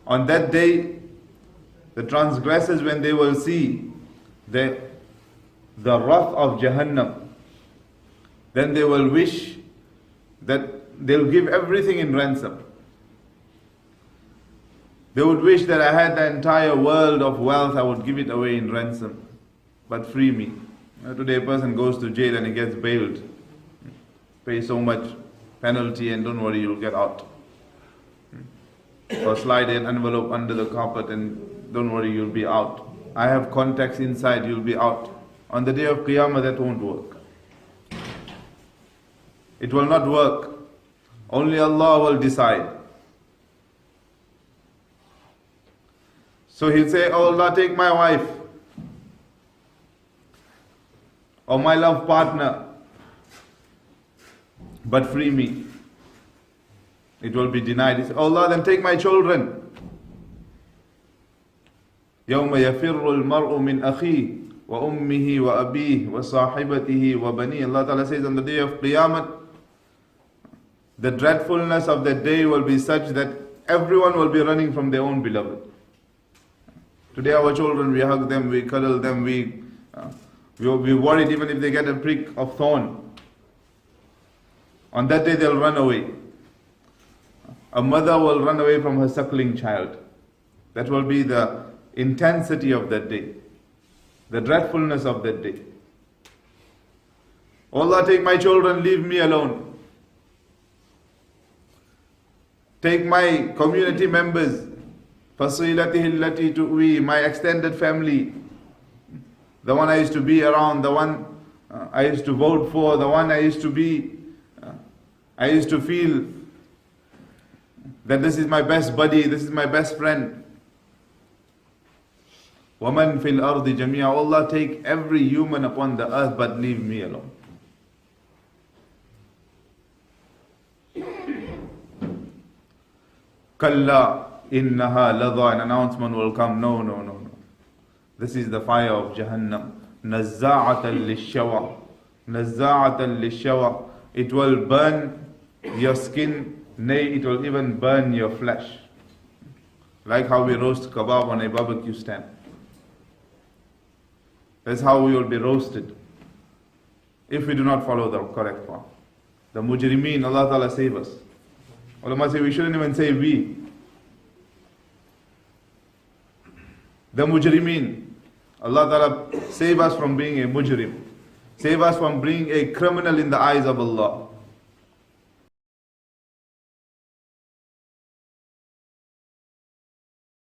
On that day, the transgressors, when they will see the wrath of Jahannam, then they will wish that they'll give everything in ransom. They would wish that I had the entire world of wealth, I would give it away in ransom, but free me. Today a person goes to jail and he gets bailed. Pay so much penalty and don't worry, you'll get out. Or slide an envelope under the carpet and don't worry, you'll be out. I have contacts inside, you'll be out. On the day of Qiyamah, that won't work. It will not work. Only Allah will decide. So he'll say, oh Allah, take my wife, or my love partner, but free me. It will be denied. He says, oh Allah, then take my children. يَوْمَ يَفِرُّ الْمَرْءُ مِنْ أَخِيهِ وَأُمِّهِ وَأَبِيهِ وَصَاحِبَتِهِ وَبَنِيهِ. Allah Ta'ala says on the day of Qiyamah, the dreadfulness of that day will be such that everyone will be running from their own beloved. Today our children, we hug them, we cuddle them, we worried even if they get a prick of thorn. On that day they'll run away. A mother will run away from her suckling child. That will be the intensity of that day, the dreadfulness of that day. Oh Allah, take my children, leave me alone. Take my community members, fasilatihi allati tu'wi, my extended family, the one I used to be around, the one I used to vote for, the one I used to be, I used to feel that this is my best buddy, this is my best friend. وَمَنْ فِي الْأَرْضِ جَمِيعًا. Allah, take every human upon the earth but leave me alone. Kalla innaha ladha. An announcement will come. No. This is the fire of Jahannam. Nazza'atan lishawa. Nazza'atan lishawa. It will burn your skin. Nay, it will even burn your flesh. Like how we roast kebab on a barbecue stand. That's how we will be roasted if we do not follow the correct path. The mujrimeen, Allah Ta'ala save us. Ulama say we shouldn't even say we. The mujrimeen, Allah Ta'ala save us from being a mujrim. Save us from being a criminal in the eyes of Allah.